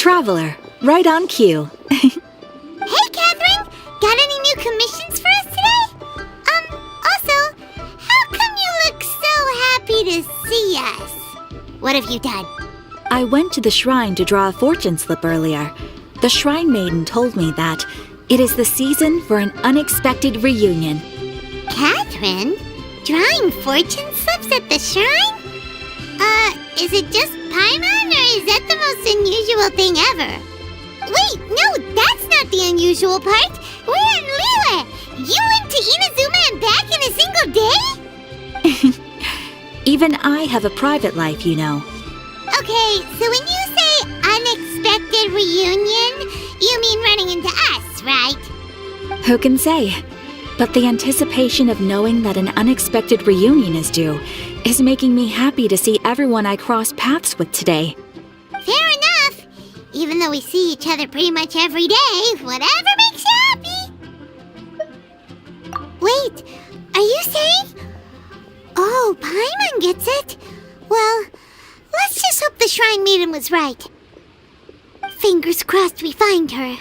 traveler, right on cue. Hey, Catherine! Got any new commissions for us today? Also, how come you look so happy to see us? What have you done? I went to the shrine to draw a fortune slip earlier. The shrine maiden told me that it is the season for an unexpected reunion. Catherine? Drawing fortune slips at the shrine? Is it just Paimon, or is that the most unusual thing ever? Wait, no, that's not the unusual part. We're in Liyue. You went to Inazuma and back in a single day? Even I have a private life, you know. Okay, so when you say unexpected reunion, you mean running into us, right? Who can say? But the anticipation of knowing that an unexpected reunion is due is making me happy to see everyone I cross paths with today. Fair enough. Even though we see each other pretty much every day, whatever makes you happy. Wait, are you saying? Oh, Paimon gets it. Well, let's just hope the Shrine Maiden was right. Fingers crossed we find her.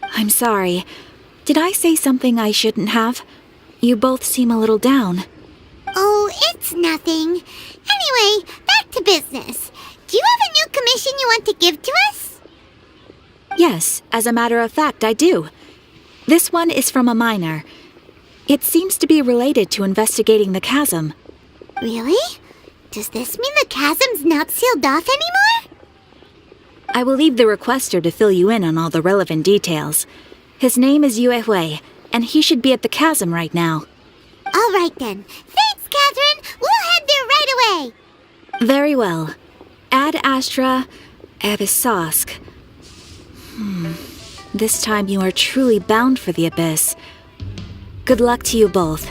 I'm sorry. Did I say something I shouldn't have? You both seem a little down. Oh, it's nothing. Anyway, back to business. Do you have a new commission you want to give to us? Yes, as a matter of fact, I do. This one is from a miner. It seems to be related to investigating the chasm. Really? Does this mean the chasm's not sealed off anymore? I will leave the requester to fill you in on all the relevant details. His name is Yue Hui, and he should be at the chasm right now. All right then. Thanks, Catherine. We'll head there right away. Very well. Ad Astra Abyssosk. This time you are truly bound for the abyss. Good luck to you both.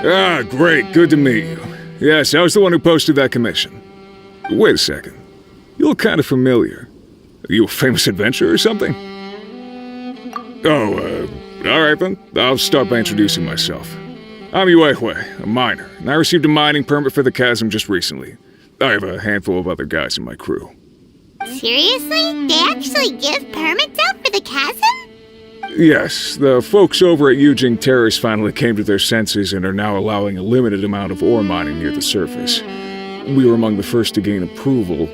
Ah, great. Good to meet you. Yes, I was the one who posted that commission. Wait a second. You look kind of familiar. Are you a famous adventurer or something? Oh, alright then. I'll start by introducing myself. I'm Yuehue, a miner, and I received a mining permit for the Chasm just recently. I have a handful of other guys in my crew. Seriously? They actually give permits out for the chasm? Yes, the folks over at Yujing Terrace finally came to their senses and are now allowing a limited amount of ore mining near the surface. We were among the first to gain approval,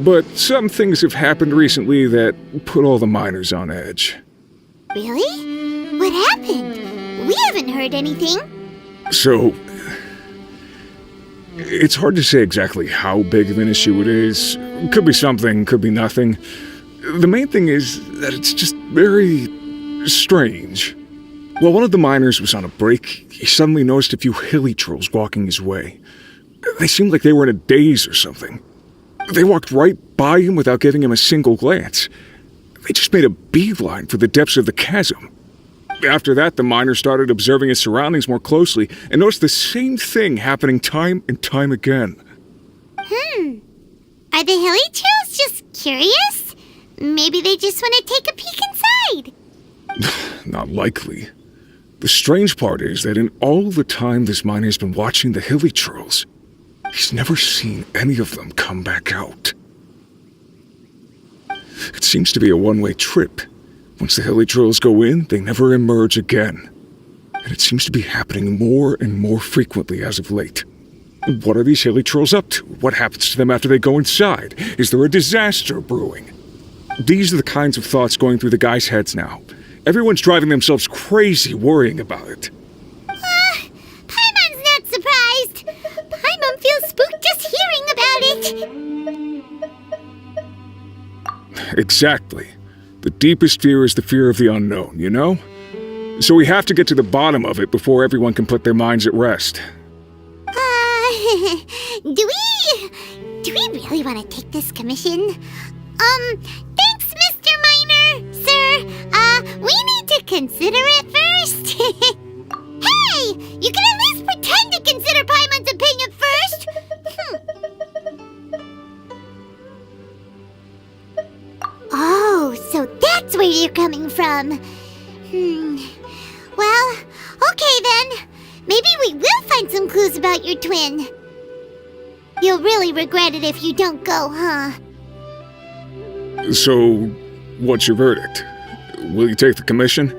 but some things have happened recently that put all the miners on edge. Really? What happened? We haven't heard anything. So, it's hard to say exactly how big of an issue it is. Could be something, could be nothing. The main thing is that it's just very strange. While one of the miners was on a break, he suddenly noticed a few hilly trolls walking his way. They seemed like they were in a daze or something. They walked right by him without giving him a single glance. They just made a beeline for the depths of the chasm. After that, the miner started observing his surroundings more closely and noticed the same thing happening time and time again. Are the hilly trolls just curious? Maybe they just want to take a peek inside. Not likely. The strange part is that in all the time this miner's been watching the hilly trolls, he's never seen any of them come back out. It seems to be a one-way trip. Once the hilly trolls go in, they never emerge again. And it seems to be happening more and more frequently as of late. What are these hilly trolls up to? What happens to them after they go inside? Is there a disaster brewing? These are the kinds of thoughts going through the guys' heads now. Everyone's driving themselves crazy worrying about it. Paimon's not surprised. Paimon feels spooked just hearing about it. Exactly. The deepest fear is the fear of the unknown, you know? So we have to get to the bottom of it before everyone can put their minds at rest. Do we really want to take this commission? Thanks, Mr. Miner, sir. We need to consider it first. Hey, you can at least pretend to consider Paimon's opinion first. Oh, so that's where you're coming from. Well, okay then. Maybe we will find some clues about your twin. You'll really regret it if you don't go, huh? So, what's your verdict? Will you take the commission?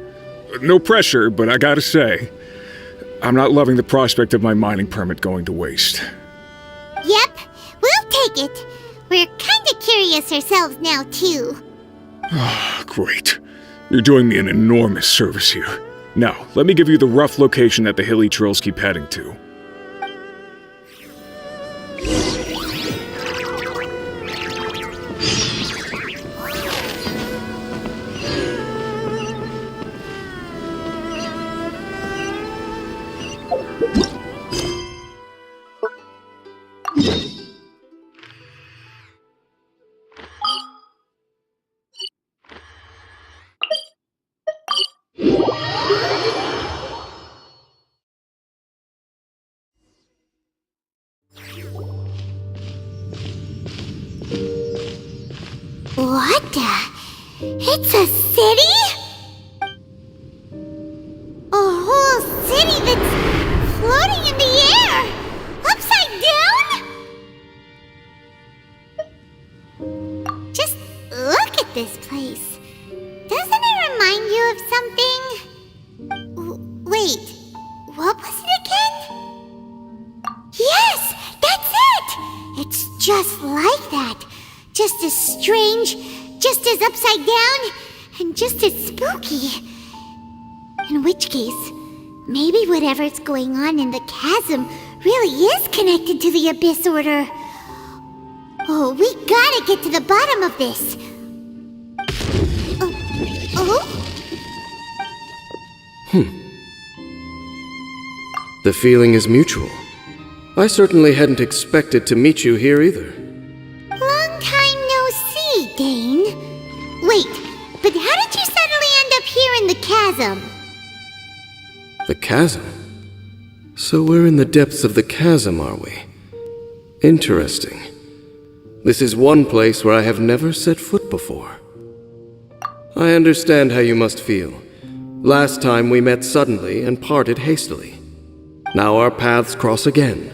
No pressure, but I gotta say, I'm not loving the prospect of my mining permit going to waste. Yep, we'll take it. We're kinda curious ourselves now, too. Great. You're doing me an enormous service here. Now, let me give you the rough location that the hilly trolls keep heading to. What the? It's a city? A whole city that's floating in the air? Upside down? Just look at this place. Doesn't it remind you of something? Wait, what was it again? Yes, that's it! It's just like that. Just as strange, just as upside down, and just as spooky. In which case, maybe whatever's going on in the chasm really is connected to the Abyss Order. Oh, we gotta get to the bottom of this. The feeling is mutual. I certainly hadn't expected to meet you here either. Long time no see, Dane. Wait, but how did you suddenly end up here in the chasm? The chasm? So we're in the depths of the chasm, are we? Interesting. This is one place where I have never set foot before. I understand how you must feel. Last time we met suddenly and parted hastily. Now our paths cross again.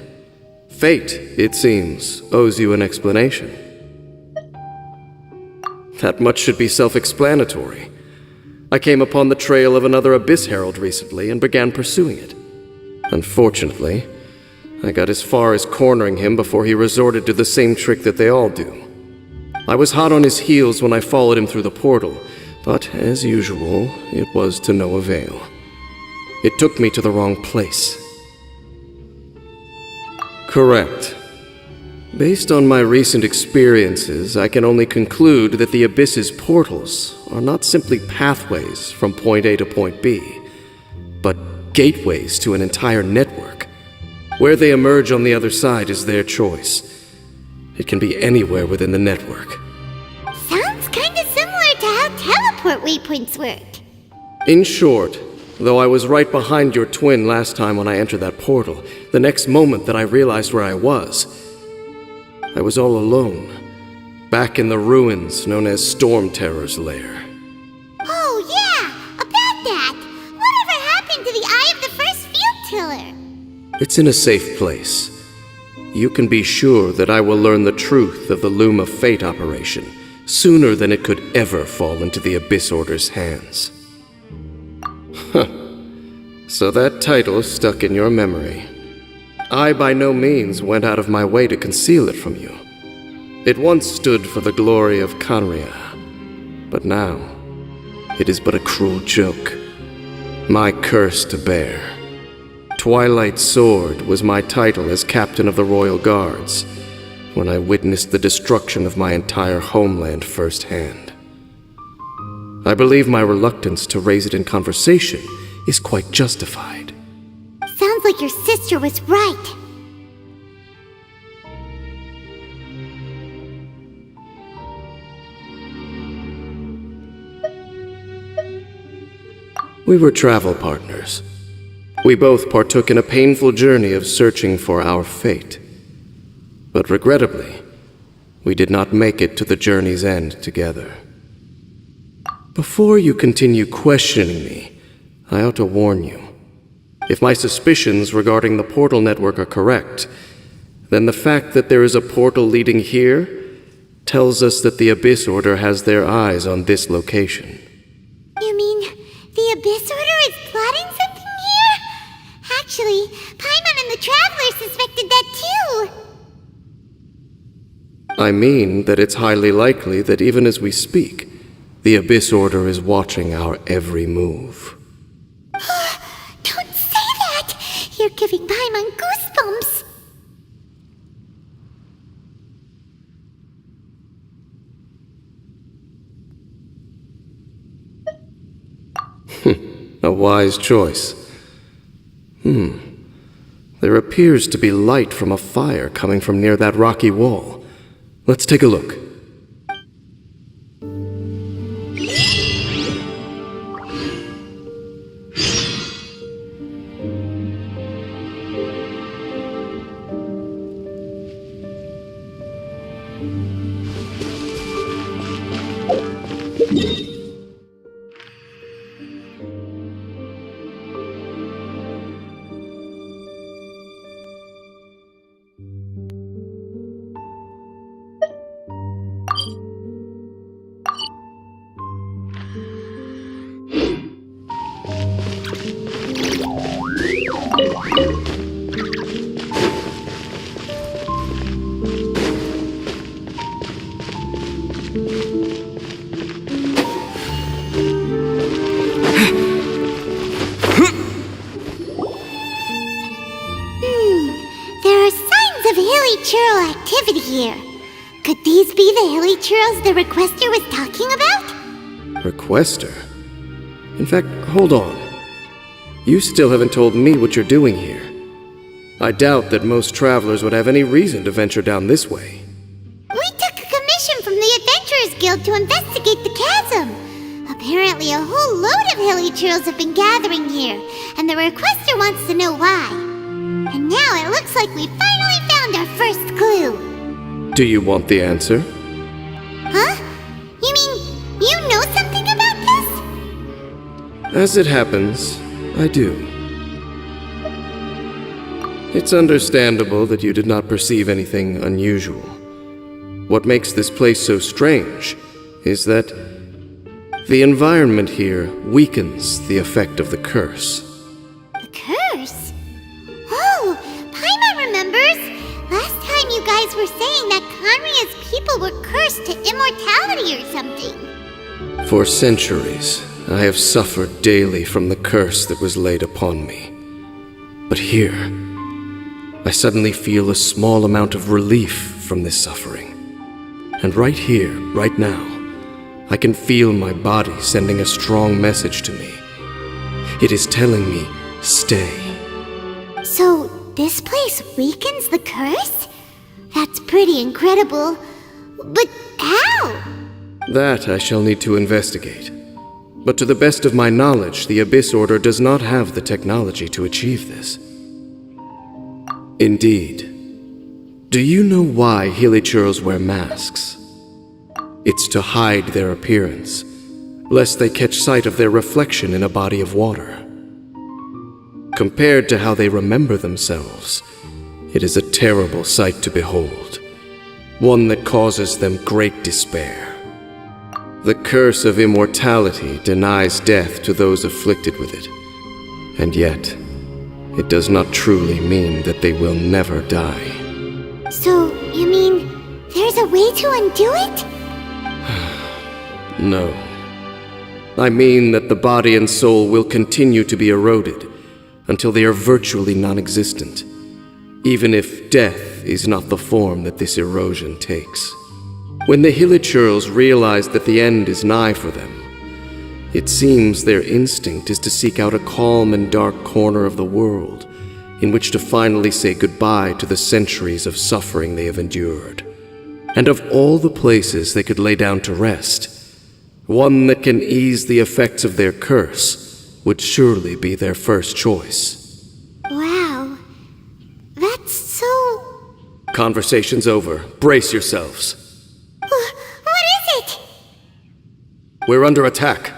Fate, it seems, owes you an explanation. That much should be self-explanatory. I came upon the trail of another Abyss Herald recently and began pursuing it. Unfortunately, I got as far as cornering him before he resorted to the same trick that they all do. I was hot on his heels when I followed him through the portal, but as usual, it was to no avail. It took me to the wrong place. Correct. Based on my recent experiences, I can only conclude that the Abyss's portals are not simply pathways from point A to point B, but gateways to an entire network. Where they emerge on the other side is their choice. It can be anywhere within the network. Sounds kinda similar to how teleport waypoints work. In short, though I was right behind your twin last time when I entered that portal, the next moment that I realized where I was all alone, back in the ruins known as Storm Terror's lair. Oh yeah, about that! Whatever happened to the Eye of the First Field Tiller? It's in a safe place. You can be sure that I will learn the truth of the Loom of Fate operation sooner than it could ever fall into the Abyss Order's hands. Huh. So that title stuck in your memory. I by no means went out of my way to conceal it from you. It once stood for the glory of Canria, but now it is but a cruel joke. My curse to bear. Twilight Sword was my title as captain of the Royal Guards when I witnessed the destruction of my entire homeland firsthand. I believe my reluctance to raise it in conversation is quite justified. Sounds like your sister was right. We were travel partners. We both partook in a painful journey of searching for our fate. But regrettably, we did not make it to the journey's end together. Before you continue questioning me, I ought to warn you. If my suspicions regarding the portal network are correct, then the fact that there is a portal leading here tells us that the Abyss Order has their eyes on this location. You mean the Abyss Order is plotting something here? Actually, Paimon and the Traveler suspected that too. I mean that it's highly likely that even as we speak, the Abyss Order is watching our every move. Don't say that! You're giving Paimon goosebumps. A wise choice. There appears to be light from a fire coming from near that rocky wall. Let's take a look. There are signs of hilly churl activity here. Could these be the hilly churls the requester was talking about? Requester? In fact, hold on. You still haven't told me what you're doing here. I doubt that most travelers would have any reason to venture down this way. We took a commission from the Adventurers Guild to investigate the chasm. Apparently a whole load of hilly churls have been gathering here, and the requester wants to know why. And now it looks like we finally found our first clue. Do you want the answer? Huh? You mean you know something about As it happens, I do. It's understandable that you did not perceive anything unusual. What makes this place so strange is that the environment here weakens the effect of the curse. A curse? Oh, Paimon remembers! Last time you guys were saying that Conria's people were cursed to immortality or something. For centuries, I have suffered daily from the curse that was laid upon me. But here, I suddenly feel a small amount of relief from this suffering. And right here, right now, I can feel my body sending a strong message to me. It is telling me, stay. So, this place weakens the curse? That's pretty incredible. But how? That I shall need to investigate. But to the best of my knowledge, the Abyss Order does not have the technology to achieve this. Indeed. Do you know why Hilichurls wear masks? It's to hide their appearance, lest they catch sight of their reflection in a body of water. Compared to how they remember themselves, it is a terrible sight to behold, one that causes them great despair. The curse of immortality denies death to those afflicted with it, and yet, it does not truly mean that they will never die. So, you mean there's a way to undo it? No. I mean that the body and soul will continue to be eroded until they are virtually non-existent, even if death is not the form that this erosion takes. When the Hilichurls realize that the end is nigh for them, it seems their instinct is to seek out a calm and dark corner of the world in which to finally say goodbye to the centuries of suffering they have endured. And of all the places they could lay down to rest, one that can ease the effects of their curse would surely be their first choice. Wow. That's so... Conversation's over. Brace yourselves. What is it? We're under attack.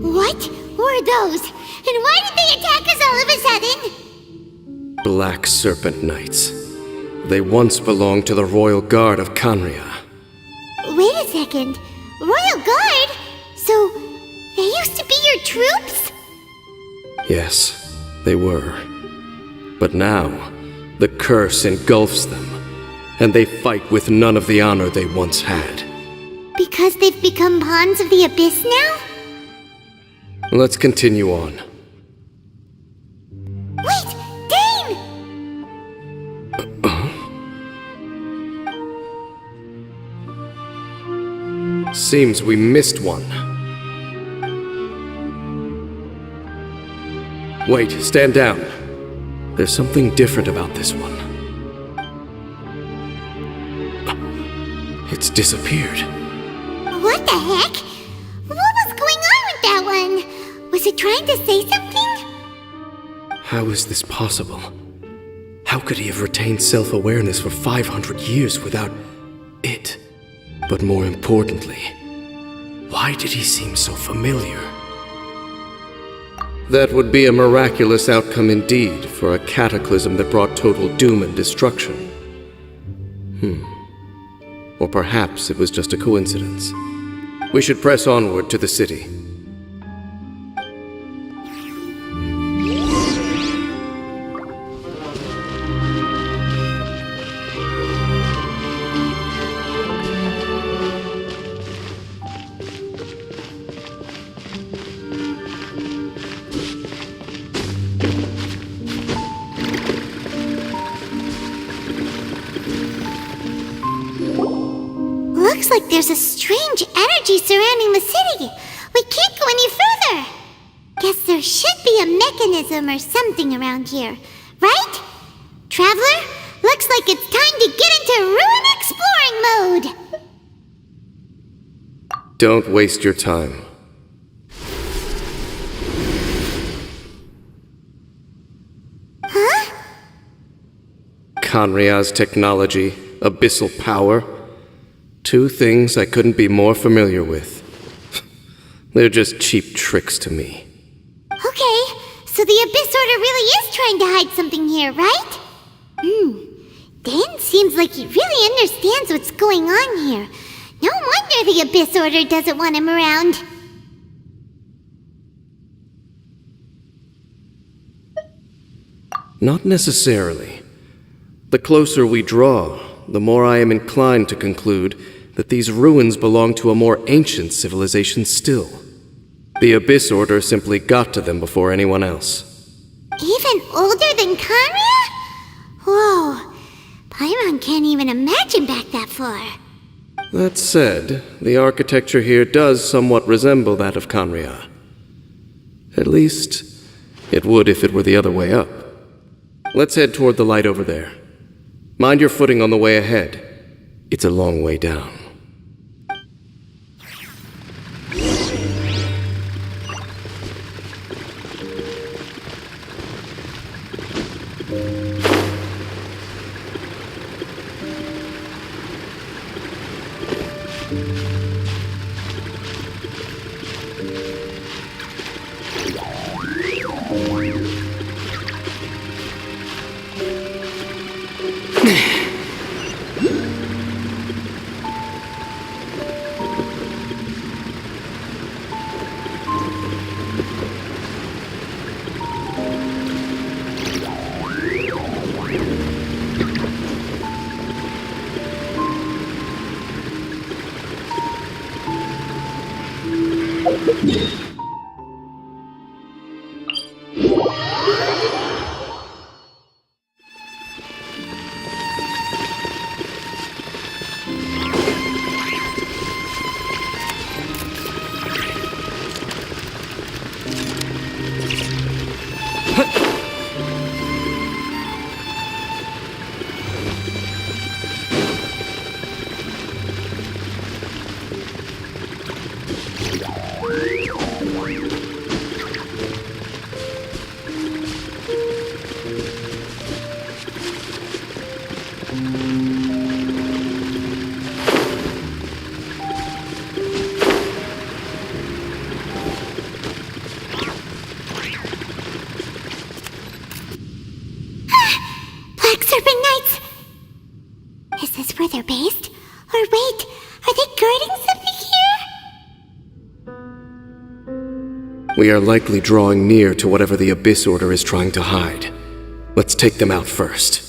What were those? And why did they attack us all of a sudden? Black Serpent Knights. They once belonged to the Royal Guard of Conria. Wait a second. Royal Guard? So, they used to be your troops? Yes, they were. But now, the curse engulfs them, and they fight with none of the honor they once had. Because they've become pawns of the Abyss now? Let's continue on. Wait! Dane! Seems we missed one. Wait, stand down. There's something different about this one. It's disappeared. What the heck? What was going on with that one? Was it trying to say something? How is this possible? How could he have retained self-awareness for 500 years without it? But more importantly, why did he seem so familiar? That would be a miraculous outcome indeed for a cataclysm that brought total doom and destruction. Or perhaps it was just a coincidence. We should press onward to the city. Looks like there's a strange energy surrounding the city. We can't go any further. Guess there should be a mechanism or something around here, right? Traveler, looks like it's time to get into ruin exploring mode. Don't waste your time. Huh? Kanria's technology, abyssal power. Two things I couldn't be more familiar with. They're just cheap tricks to me. Okay, so the Abyss Order really is trying to hide something here, right? Dan seems like he really understands what's going on here. No wonder the Abyss Order doesn't want him around. Not necessarily. The closer we draw, the more I am inclined to conclude that these ruins belong to a more ancient civilization still. The Abyss Order simply got to them before anyone else. Even older than Kanria? Whoa, Paimon can't even imagine back that far. That said, the architecture here does somewhat resemble that of Kanria. At least, it would if it were the other way up. Let's head toward the light over there. Mind your footing on the way ahead. It's a long way down. Where they're based? Or wait, are they guarding something here? We are likely drawing near to whatever the Abyss Order is trying to hide. Let's take them out first.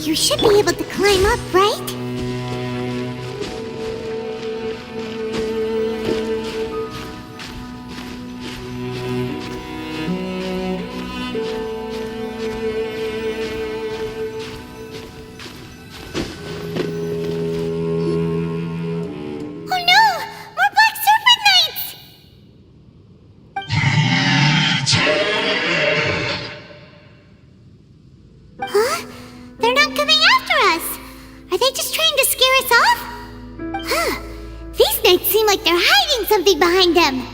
You should be able to climb up, right? Oh no! More Black Serpent Knights! Huh? They're not coming after us! Are they just trying to scare us off? Huh. These knights seem like they're hiding something behind them.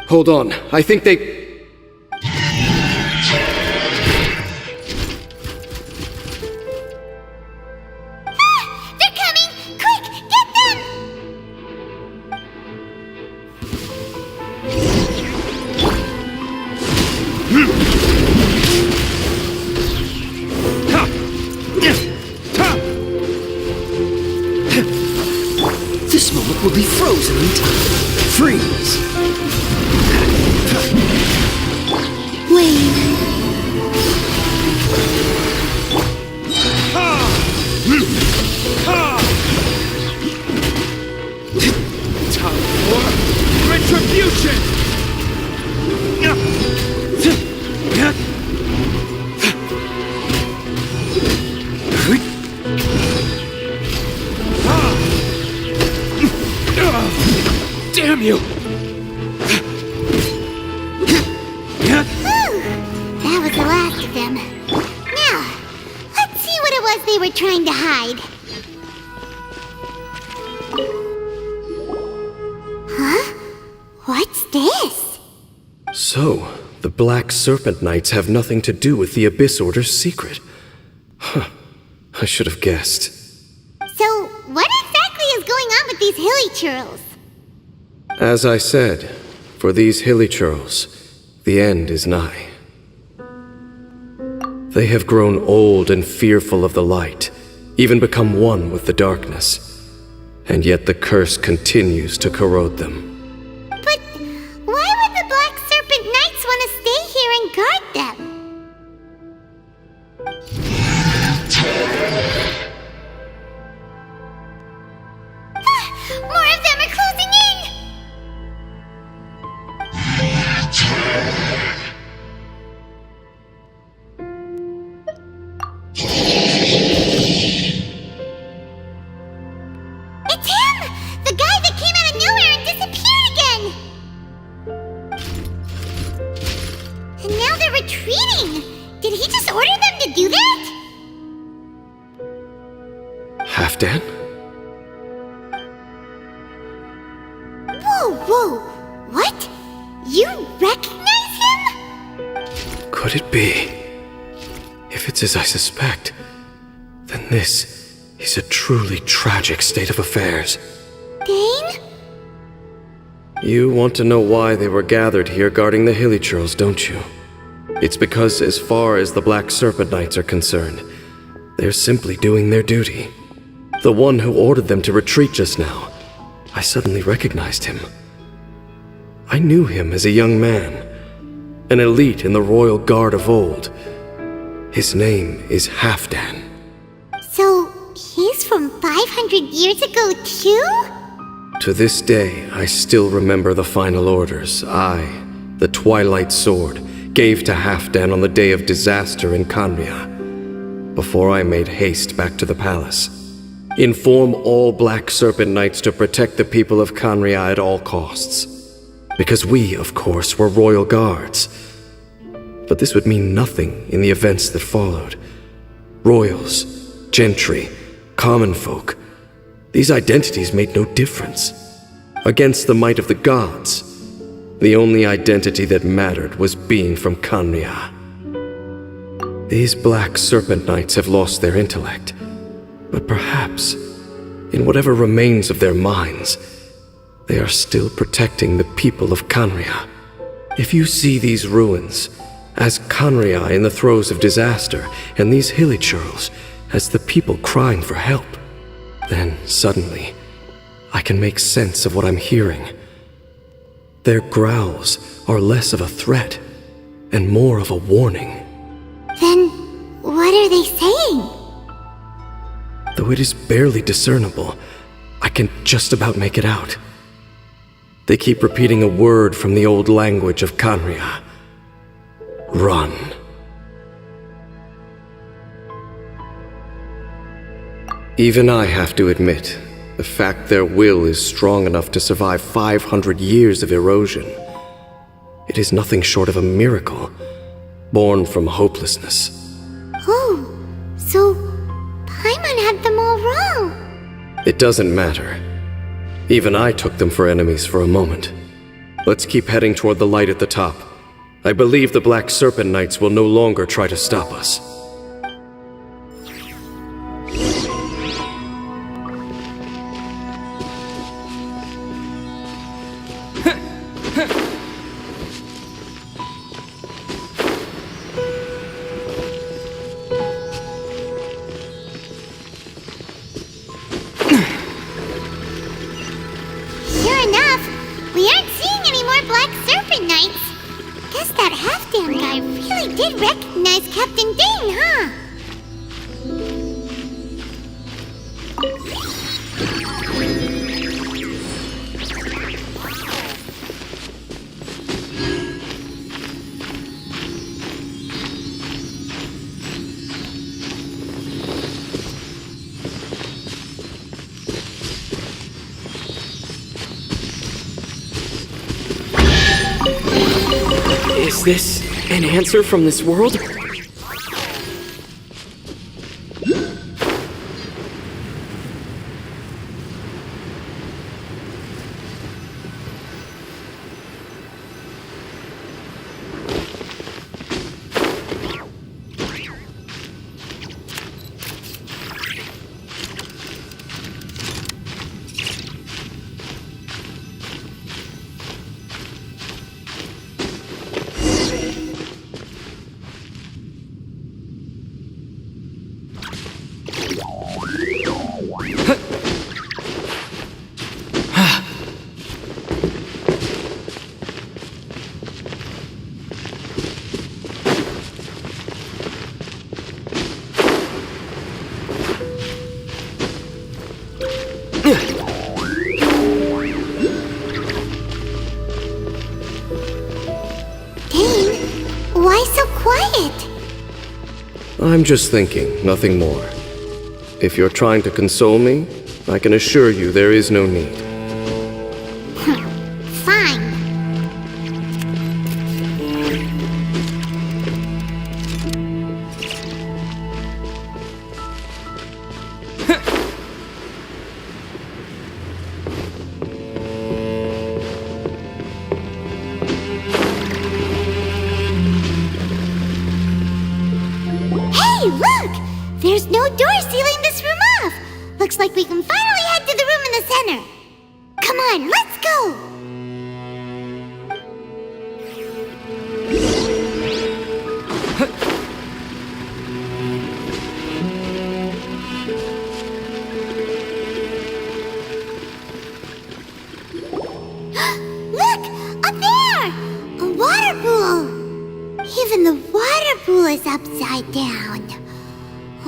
Hold on, I think they... Ah! They're coming! Quick, get them! This moment will be frozen in time. Freeze! Wave. Time for retribution! Damn you! That was the last of them. Now, let's see what it was they were trying to hide. Huh? What's this? So, the Black Serpent Knights have nothing to do with the Abyss Order's secret. Huh. I should have guessed. So, what exactly is going on with these hilly churls? As I said, for these hilly churls, the end is nigh. They have grown old and fearful of the light, even become one with the darkness. And yet the curse continues to corrode them. But why would the Black Serpent Knights want to stay here and guard them? More of them are closing in! It's him! The guy that came out of nowhere and disappeared again! And now they're retreating! Did he just order them to do that? Halfdan? Whoa! What? You recognize him? Could it be? If it's as I suspect, then this is a truly tragic state of affairs. Dane? You want to know why they were gathered here guarding the hilly churls, don't you? It's because as far as the Black Serpent Knights are concerned, they're simply doing their duty. The one who ordered them to retreat just now, I suddenly recognized him. I knew him as a young man, an elite in the royal guard of old. His name is Halfdan. So, he's from 500 years ago too? To this day, I still remember the final orders I, the Twilight Sword, gave to Halfdan on the day of disaster in Khaenri'ah, before I made haste back to the palace. Inform all Black Serpent Knights to protect the people of Khaenri'ah at all costs. Because we, of course, were royal guards. But this would mean nothing in the events that followed. Royals, gentry, common folk, these identities made no difference. Against the might of the gods, the only identity that mattered was being from Khaenri'ah. These Black Serpent Knights have lost their intellect, but perhaps, in whatever remains of their minds, they are still protecting the people of Khaenri'ah. If you see these ruins as Khaenri'ah in the throes of disaster, and these hilly churls as the people crying for help, then suddenly I can make sense of what I'm hearing. Their growls are less of a threat and more of a warning. Then, what are they saying? Though it is barely discernible, I can just about make it out. They keep repeating a word from the old language of Khaenri'ah. Run. Even I have to admit, the fact their will is strong enough to survive 500 years of erosion, it is nothing short of a miracle, born from hopelessness. Oh, so Paimon had them all wrong. It doesn't matter. Even I took them for enemies for a moment. Let's keep heading toward the light at the top. I believe the Black Serpent Knights will no longer try to stop us. did recognize Captain Dane, huh? Is this an answer from this world? Why so quiet? I'm just thinking, nothing more. If you're trying to console me, I can assure you there is no need. Fine. Hey, look! There's no door sealing this room off! Looks like we can finally head to the room in the center. Come on, let's go! Look! Up there! A water pool! Even the water pool is upside down.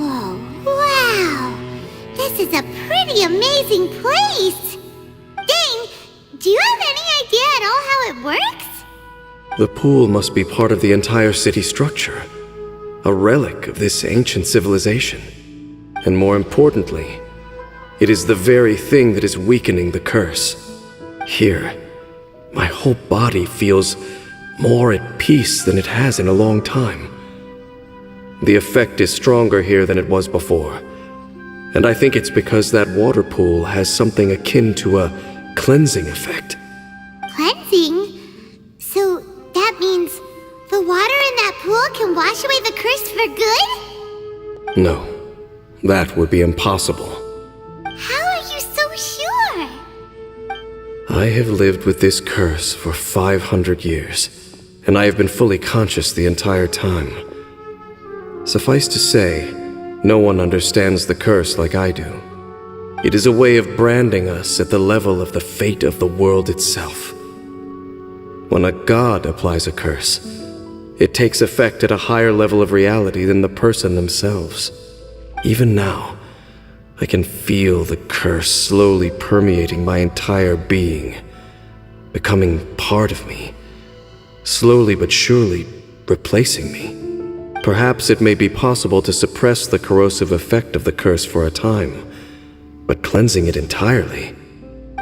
Oh, wow! This is a pretty amazing place! Dane, do you have any idea at all how it works? The pool must be part of the entire city structure, a relic of this ancient civilization. And more importantly, it is the very thing that is weakening the curse. Here, my whole body feels more at peace than it has in a long time. The effect is stronger here than it was before, and I think it's because that water pool has something akin to a cleansing effect. Cleansing? So that means the water in that pool can wash away the curse for good? No, that would be impossible. How are you so sure? I have lived with this curse for 500 years, and I have been fully conscious the entire time. Suffice to say, no one understands the curse like I do. It is a way of branding us at the level of the fate of the world itself. When a god applies a curse, it takes effect at a higher level of reality than the person themselves. Even now, I can feel the curse slowly permeating my entire being, becoming part of me, slowly but surely replacing me. Perhaps it may be possible to suppress the corrosive effect of the curse for a time, but cleansing it entirely,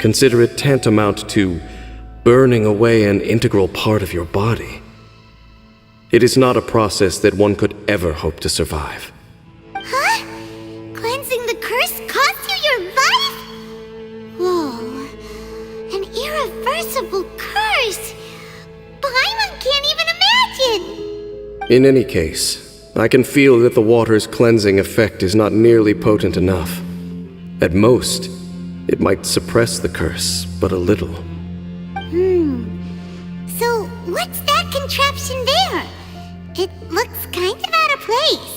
consider it tantamount to burning away an integral part of your body. It is not a process that one could ever hope to survive. Huh? Cleansing the curse cost you your life? Whoa. An irreversible curse. Paimon can't even imagine. In any case, I can feel that the water's cleansing effect is not nearly potent enough. At most, it might suppress the curse, but a little. So, what's that contraption there? It looks kind of out of place.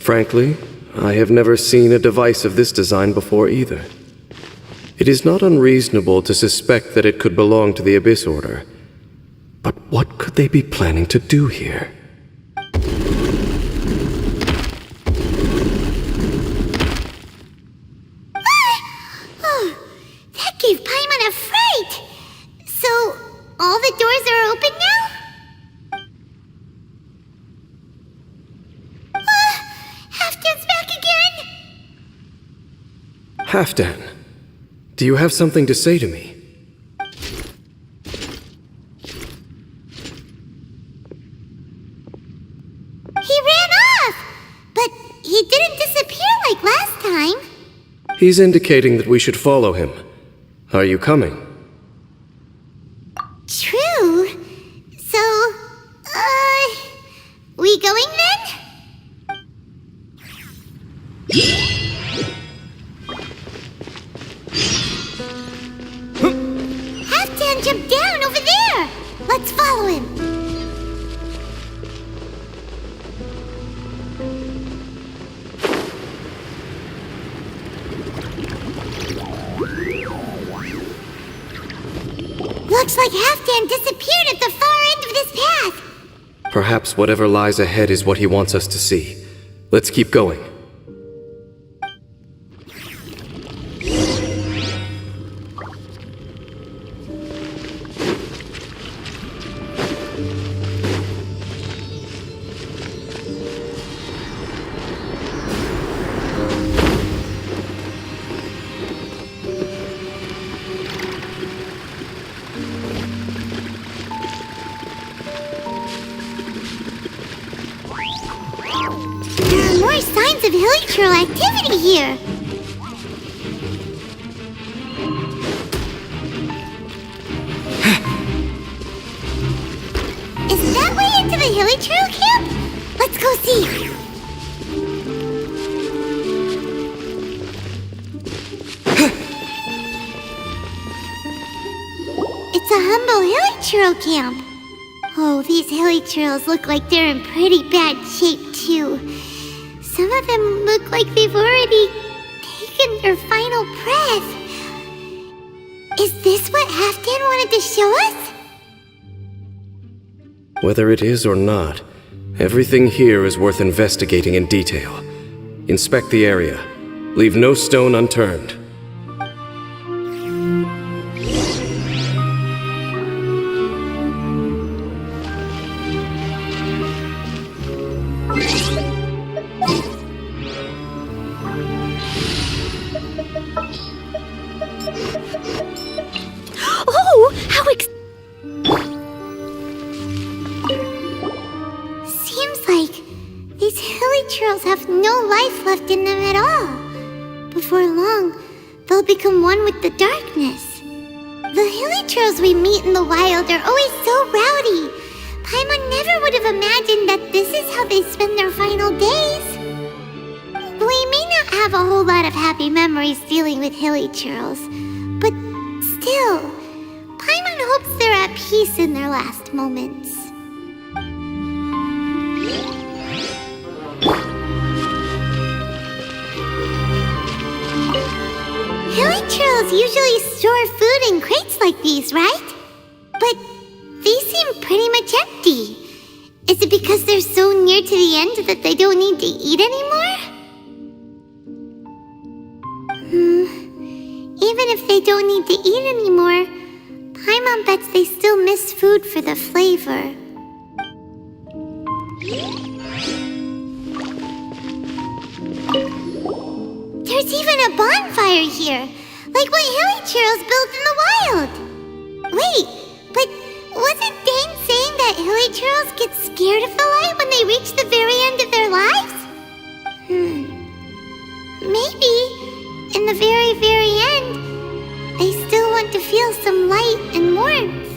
Frankly, I have never seen a device of this design before either. It is not unreasonable to suspect that it could belong to the Abyss Order. But what could they be planning to do here? That gave Paimon a fright! So, all the doors are open now? Halfdan's back again! Halfdan, do you have something to say to me? He ran off! But he didn't disappear like last time. He's indicating that we should follow him. Are you coming? True. So, we going then? Halfdan jumped down over there! Let's follow him. Looks like Halfdan disappeared at the far end of this path. Perhaps whatever lies ahead is what he wants us to see. Let's keep going. More signs of hilichurl activity here. Is that way into the hilichurl camp? Let's go see. It's a humble hilichurl camp. Oh, these hilichurls look like they're in pretty bad shape too. Some of them look like they've already taken their final breath. Is this what Halfdan wanted to show us? Whether it is or not, everything here is worth investigating in detail. Inspect the area. Leave no stone unturned. Seems like these hilichurls have no life left in them at all. Before long, they'll become one with the darkness. The hilichurls we meet in the wild are always so rowdy. Paimon never would have imagined that this is how they spend their final days. We may not have a whole lot of happy memories dealing with hilichurls, but still, Paimon hopes they're at peace in their last moments. Hilichurls usually store food in crates like these, right? But these seem pretty much empty. Is it because they're so near to the end that they don't need to eat anymore? Even if they don't need to eat anymore, Paimon bets they still miss food for the flavor. There's even a bonfire here, like what hilichurls build in the wild. Wait, but wasn't Dane saying that hilichurls get scared of the light when they reach the very end of their lives? Maybe, in the very, very end, they still want to feel some light and warmth.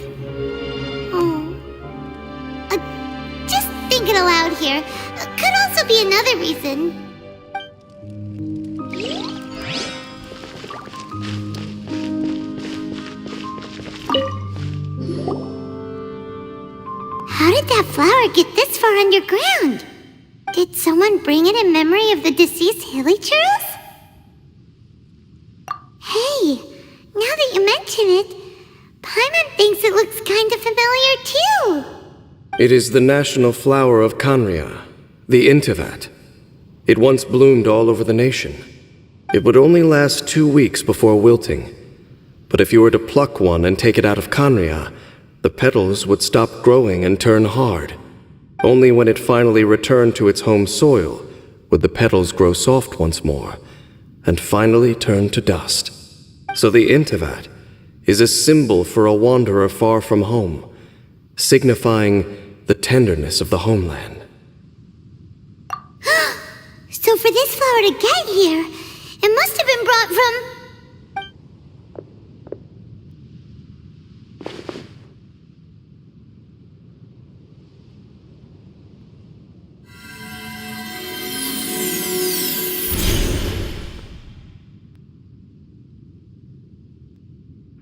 Oh. Just thinking aloud here. Could also be another reason. How did that flower get this far underground? Did someone bring it in memory of the deceased hilly churls? Hey, now that you mention it, Paimon thinks it looks kind of familiar too. It is the national flower of Canria, the Intivat. It once bloomed all over the nation. It would only last 2 weeks before wilting. But if you were to pluck one and take it out of Canria, the petals would stop growing and turn hard. Only when it finally returned to its home soil would the petals grow soft once more, and finally turn to dust. So the Intivat is a symbol for a wanderer far from home, signifying the tenderness of the homeland. So for this flower to get here, it must have been brought from...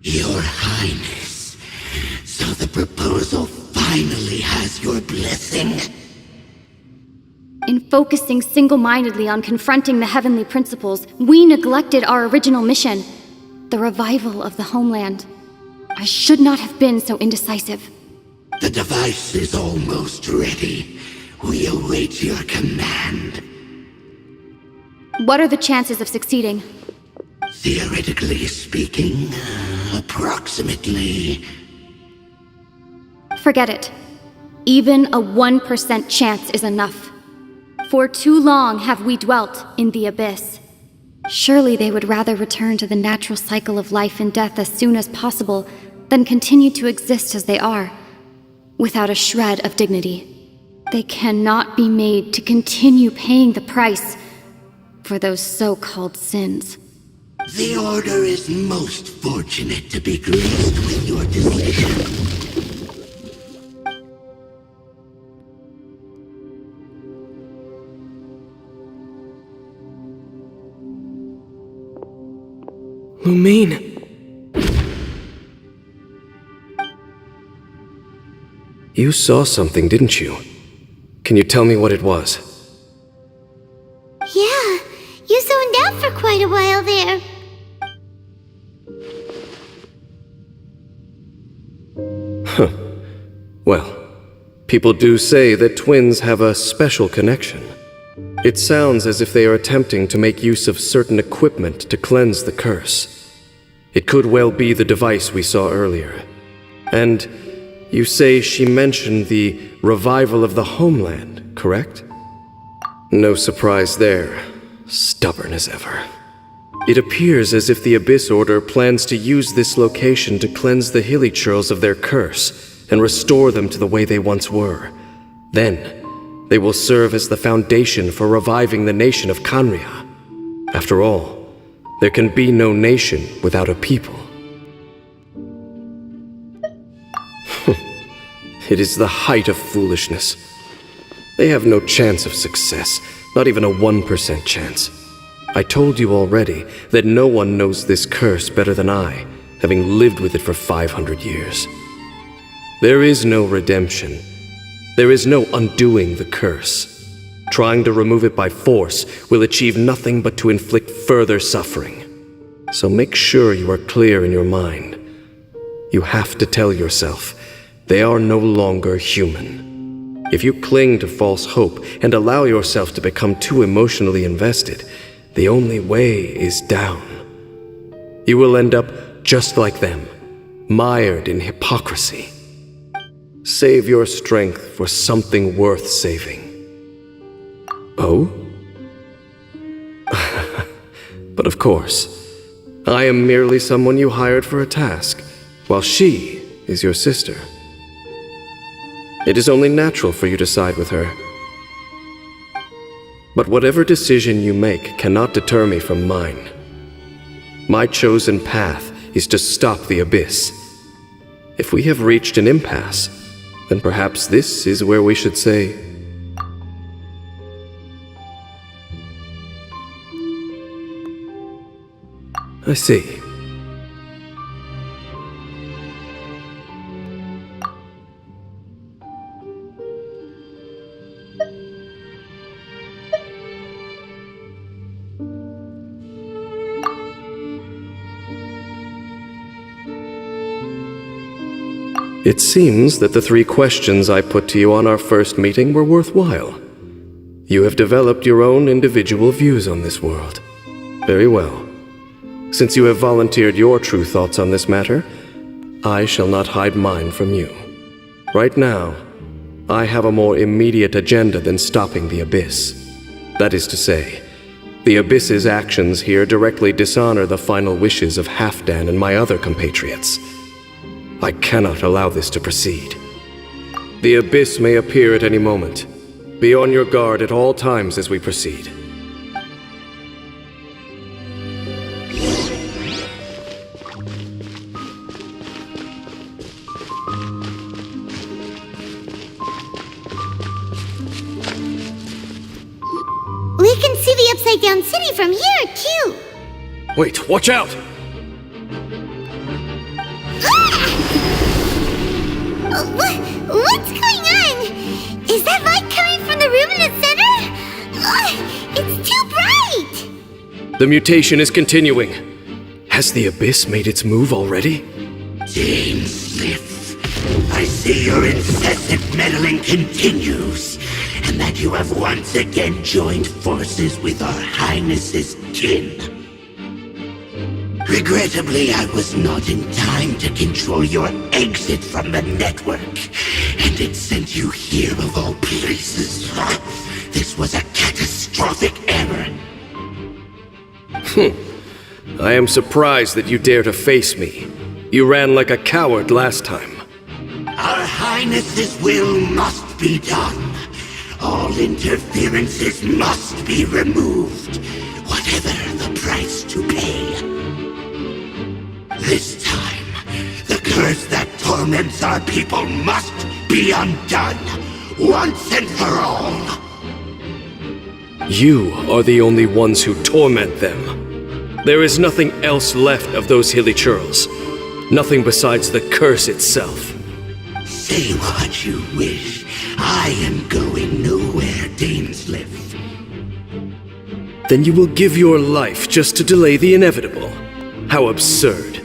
Your Highness, so the proposal finally has your blessing. In focusing single-mindedly on confronting the heavenly principles, we neglected our original mission, the revival of the homeland. I should not have been so indecisive. The device is almost ready. We await your command. What are the chances of succeeding? Theoretically speaking, approximately. Forget it. Even a 1% chance is enough. For too long have we dwelt in the abyss. Surely they would rather return to the natural cycle of life and death as soon as possible than continue to exist as they are, without a shred of dignity. They cannot be made to continue paying the price for those so-called sins. The Order is most fortunate to be graced with your decision. Lumine! You saw something, didn't you? Can you tell me what it was? Yeah, you zoned out for quite a while there. Well, people do say that twins have a special connection. It sounds as if they are attempting to make use of certain equipment to cleanse the curse. It could well be the device we saw earlier. And you say she mentioned the revival of the homeland, correct? No surprise there. Stubborn as ever. It appears as if the Abyss Order plans to use this location to cleanse the hilly churls of their curse and restore them to the way they once were. Then, they will serve as the foundation for reviving the nation of Canria. After all, there can be no nation without a people. It is the height of foolishness. They have no chance of success, not even a 1% chance. I told you already that no one knows this curse better than I, having lived with it for 500 years. There is no redemption. There is no undoing the curse. Trying to remove it by force will achieve nothing but to inflict further suffering. So make sure you are clear in your mind. You have to tell yourself, they are no longer human. If you cling to false hope and allow yourself to become too emotionally invested, the only way is down. You will end up just like them, mired in hypocrisy. Save your strength for something worth saving. Oh? But of course, I am merely someone you hired for a task, while she is your sister. It is only natural for you to side with her. But whatever decision you make cannot deter me from mine. My chosen path is to stop the Abyss. If we have reached an impasse, then perhaps this is where we should say, I see. It seems that the 3 questions I put to you on our first meeting were worthwhile. You have developed your own individual views on this world. Very well. Since you have volunteered your true thoughts on this matter, I shall not hide mine from you. Right now, I have a more immediate agenda than stopping the Abyss. That is to say, the Abyss's actions here directly dishonor the final wishes of Halfdan and my other compatriots. I cannot allow this to proceed. The Abyss may appear at any moment. Be on your guard at all times as we proceed. We can see the Upside Down City from here, too. Wait, watch out! What's going on? Is that light coming from the room in the center? It's too bright! The mutation is continuing. Has the Abyss made its move already? Dainsleif, I see your incessant meddling continues, and that you have once again joined forces with our Highness's kin. Regrettably, I was not in time to control your exit from the network, and it sent you here of all places. This was a catastrophic error. I am surprised that you dare to face me. You ran like a coward last time. Our Highness's will must be done. All interferences must be removed, whatever the price to pay. This time, the curse that torments our people must be undone, once and for all. You are the only ones who torment them. There is nothing else left of those hilly churls. Nothing besides the curse itself. Say what you wish. I am going nowhere, Dainsleif. Then you will give your life just to delay the inevitable. How absurd.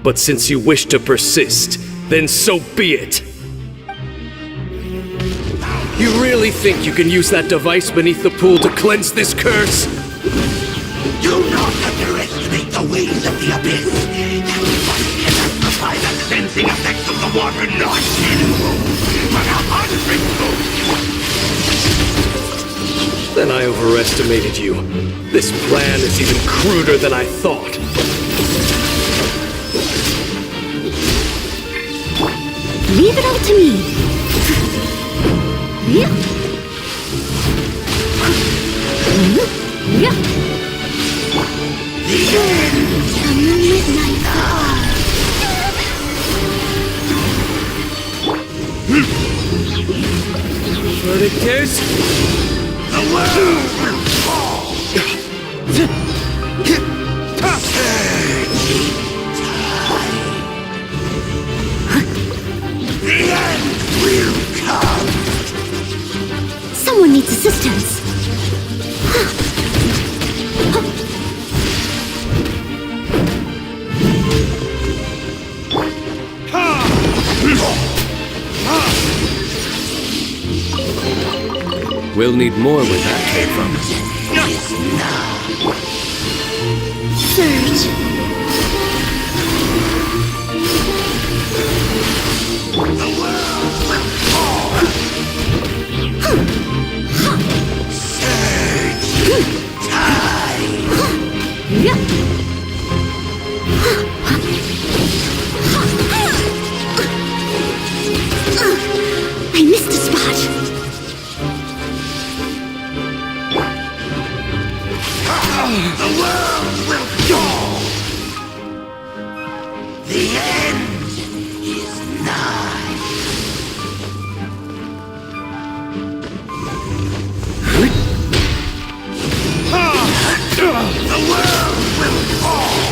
But since you wish to persist, then so be it. You really think you can use that device beneath the pool to cleanse this curse? Do not underestimate the ways of the Abyss. That device can amplify the cleansing effects of the water not 10-fold, but 100-fold. Then I overestimated you. This plan is even cruder than I thought. Leave it all to me. Yeah. The end. The midnight hour. Verdict is... The world will fall. The end will come. Someone needs assistance. We'll need more where that came from. Surge. The world will fall. Surge. Tide. I missed a spot. The world will fall. The end is nigh. The world will fall.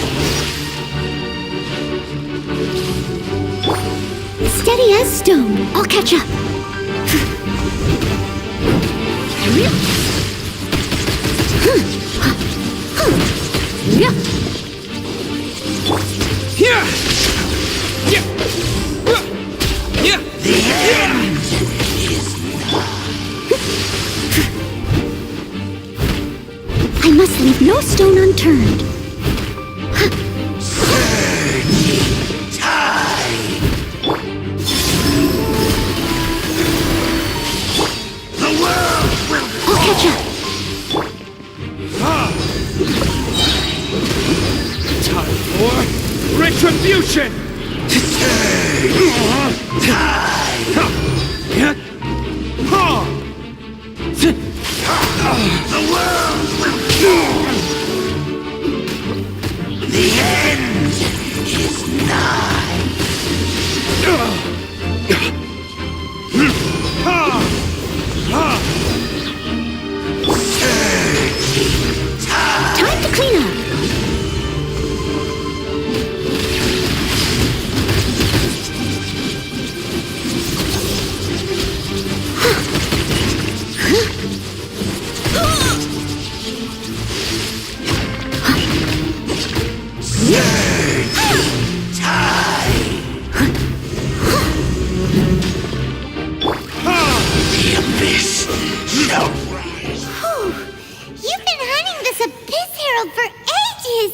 Steady as stone. I'll catch up. must leave no stone unturned. I'll catch up. Time for retribution! The end is nigh. Time to clean up. The abyss shall rise. You've been hunting this Abyss Herald for ages!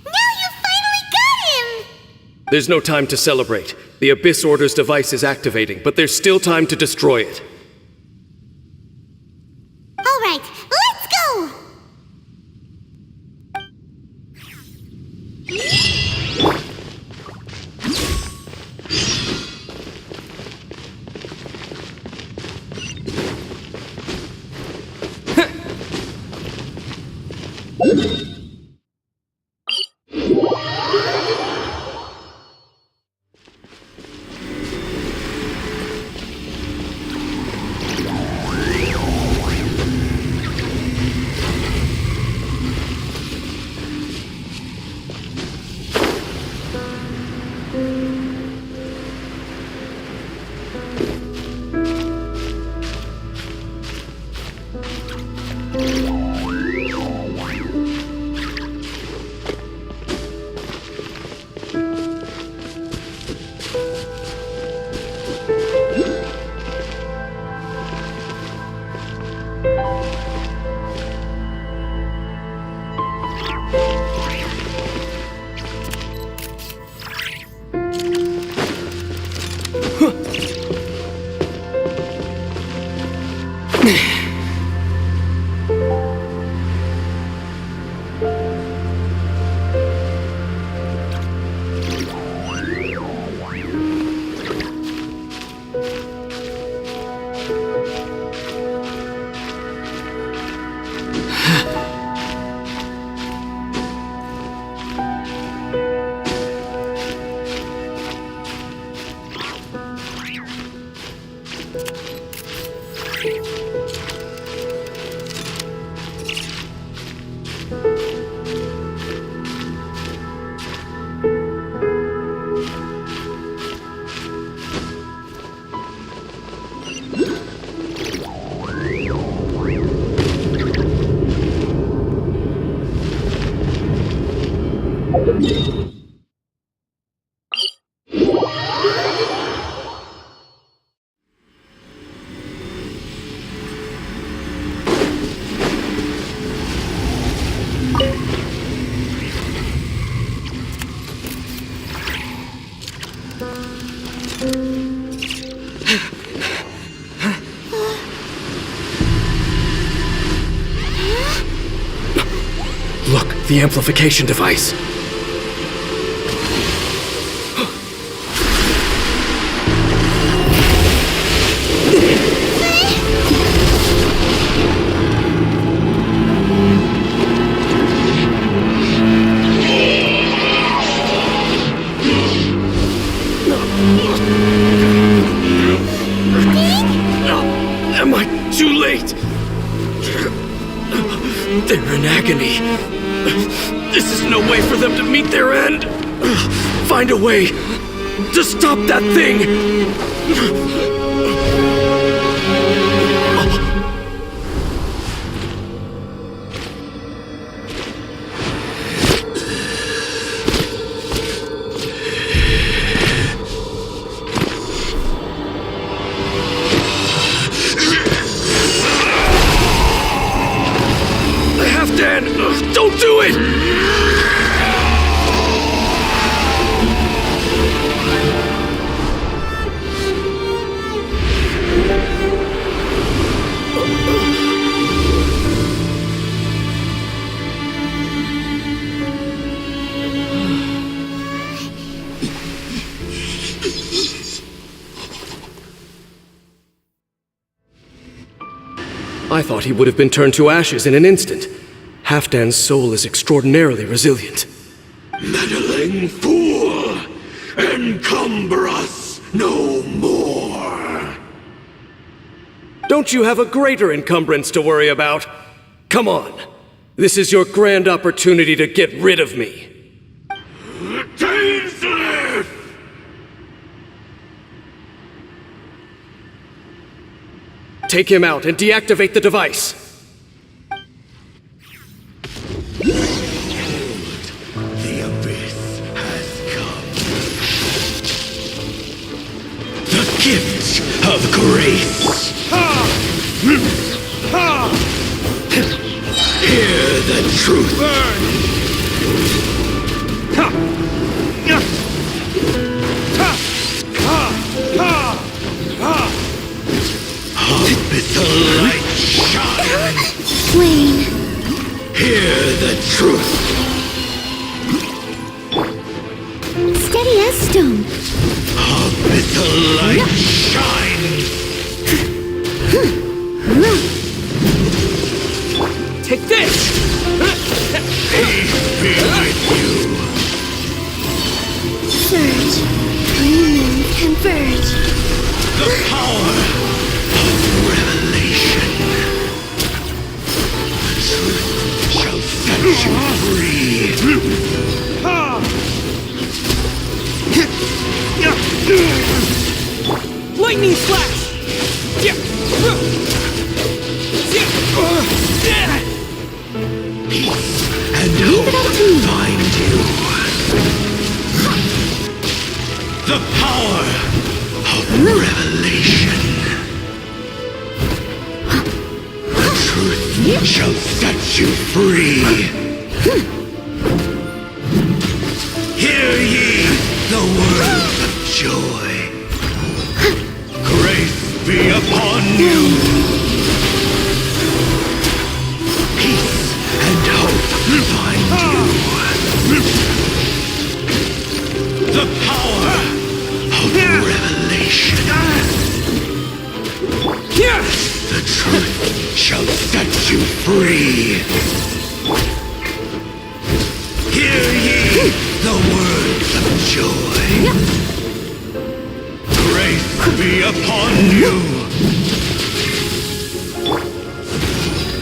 Now you finally got him! There's no time to celebrate. The Abyss Order's device is activating, but there's still time to destroy it. Alright, let's go! Look, the amplification device. Am I too late? They're in agony. This is no way for them to meet their end. Find a way to stop that thing. The Halfdan I thought he would have been turned to ashes in an instant. Halfdan's soul is extraordinarily resilient. Meddling fool! Encumber us no more! Don't you have a greater encumbrance to worry about? Come on. This is your grand opportunity to get rid of me. Dainsleif! Take him out and deactivate the device. The abyss has come. The gift of grace. Hear the truth. It's a light shine. Wayne. Hear the truth. Steady as stone. It's a light shine. Take this! Peace be with you. Surge. Renew. Converge. The power of revelation. The truth shall set you free. Lightning slash! Peace and hope find you. The power of revelation. The truth shall set you free. Hear ye the words of joy. Grace be upon you. Peace and hope find you. The power of revelation. The truth shall set you free. Hear ye the words of joy. Grace be upon you.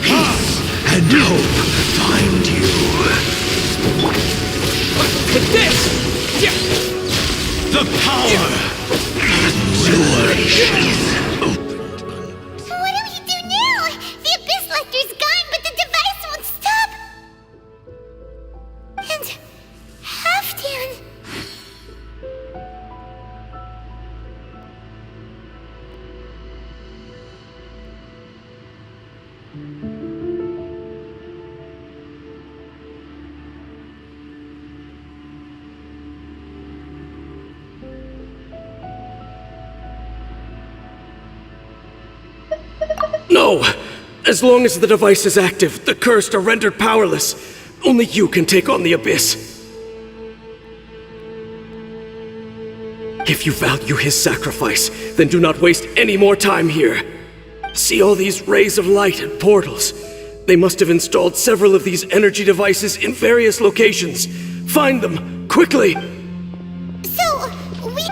Peace and hope find you. Take this! The power of revelation is opened. What do we do now? The Abyss Lecter's gone, but the device won't stop. And Halfdan. No! As long as the device is active, the cursed are rendered powerless. Only you can take on the Abyss. If you value his sacrifice, then do not waste any more time here. See all these rays of light and portals? They must have installed several of these energy devices in various locations. Find them, quickly! So, we...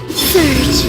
Surge.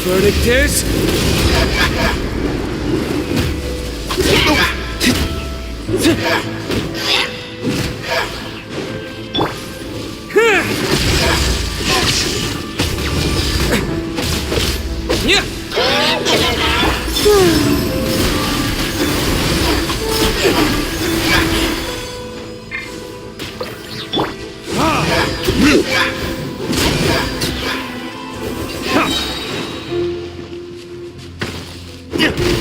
Verdict is...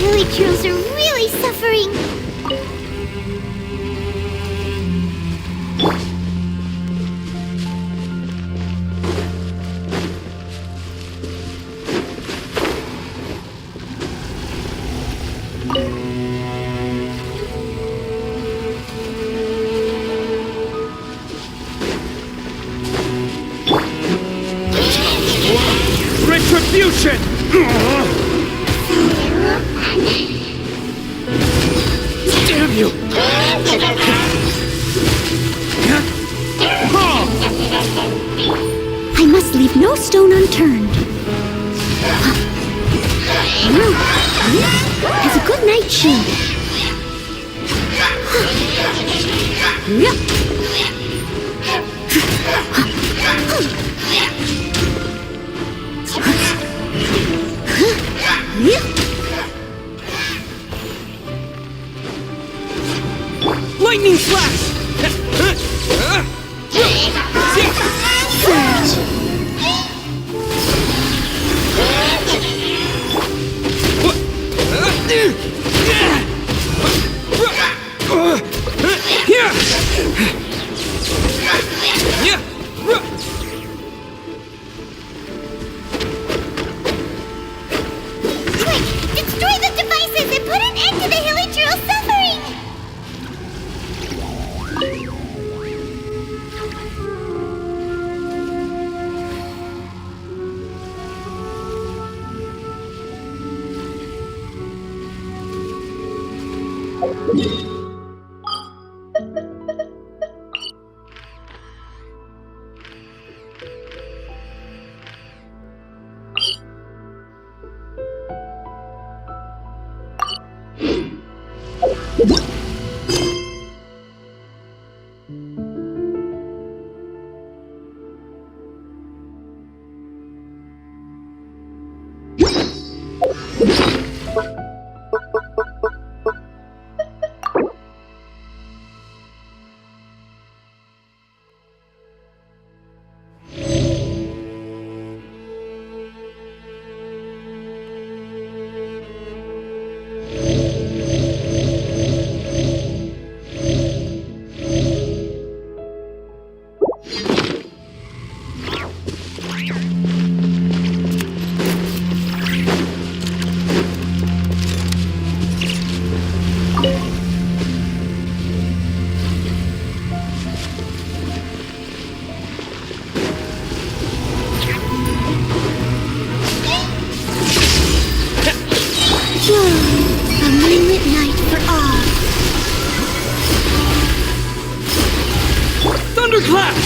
Villagers are really suffering. Retribution! Damn you! I must leave no stone unturned. Has a good night shield. Lightning slash! Quick! Destroy the devices and put an end to the Hilichurl's suffering! A moonlit night for all. Thunderclap!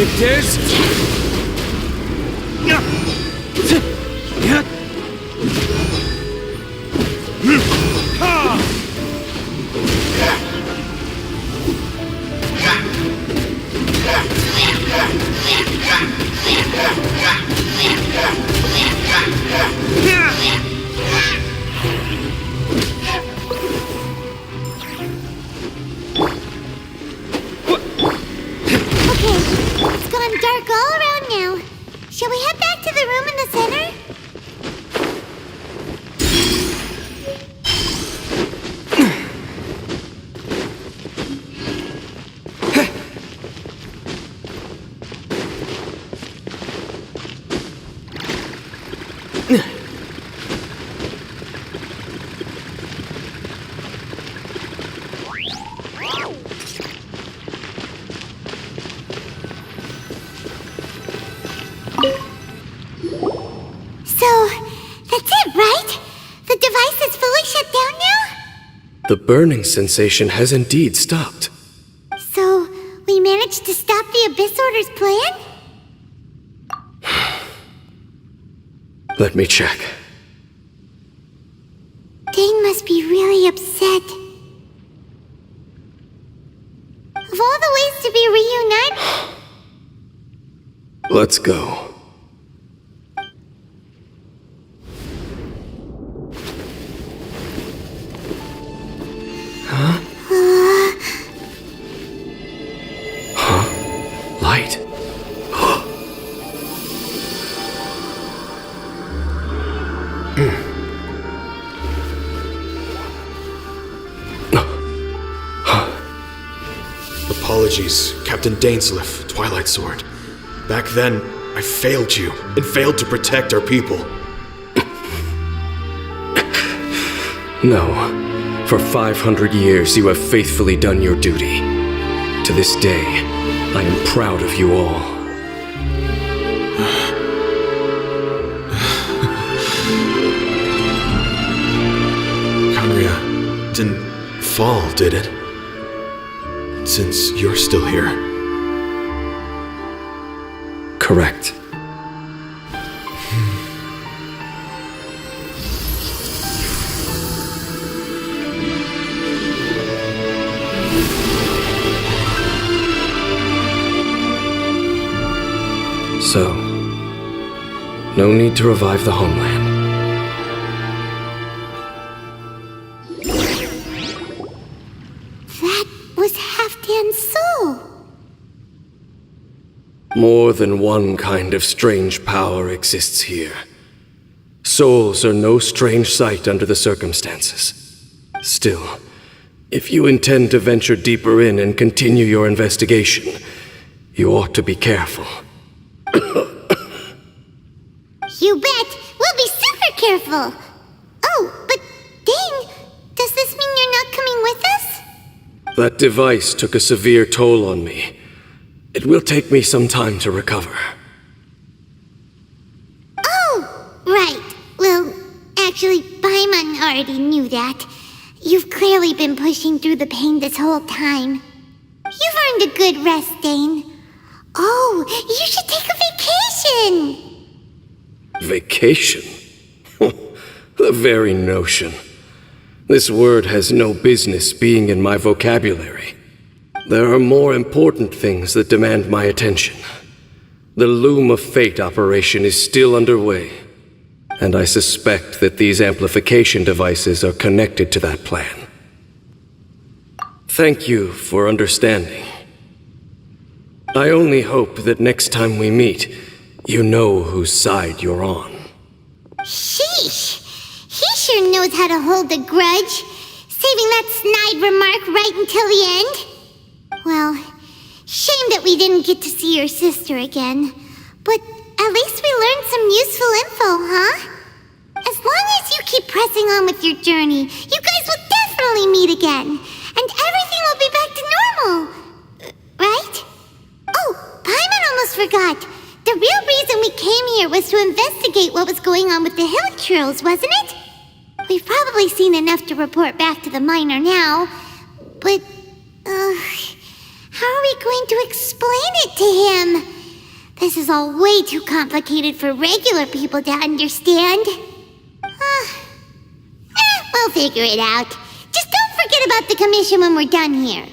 verdict is... It's gone dark all around now. Shall we head back to the room in the center? The burning sensation has indeed stopped. So, we managed to stop the Abyss Order's plan? Let me check. Dane must be really upset. Of all the ways to be reunited... Let's go. Light. Apologies, Captain Dainsleif, Twilight Sword. Back then, I failed you, and failed to protect our people. No. For 500 years, you have faithfully done your duty. To this day, I am proud of you all. Conria didn't fall, did it? Since you're still here. Correct. So, no need to revive the homeland. That was Halfdan's soul. More than one kind of strange power exists here. Souls are no strange sight under the circumstances. Still, if you intend to venture deeper in and continue your investigation, you ought to be careful. You bet! We'll be super careful! Oh, but Dane, does this mean you're not coming with us? That device took a severe toll on me. It will take me some time to recover. Oh, right. Well, actually, Paimon already knew that. You've clearly been pushing through the pain this whole time. You've earned a good rest, Dane. Oh, you should take a vacation! Vacation? The very notion. This word has no business being in my vocabulary. There are more important things that demand my attention. The Loom of Fate operation is still underway, and I suspect that these amplification devices are connected to that plan. Thank you for understanding. I only hope that next time we meet, you know whose side you're on. Sheesh! He sure knows how to hold a grudge, saving that snide remark right until the end. Well, shame that we didn't get to see your sister again. But at least we learned some useful info, huh? As long as you keep pressing on with your journey, you guys will definitely meet again. And everything will be back to normal. Right? Oh, Paimon almost forgot. The real reason we came here was to investigate what was going on with the hill trolls, wasn't it? We've probably seen enough to report back to the miner now. But, how are we we going to explain it to him? This is all way too complicated for regular people to understand. We'll figure it out. Just don't forget about the commission when we're done here.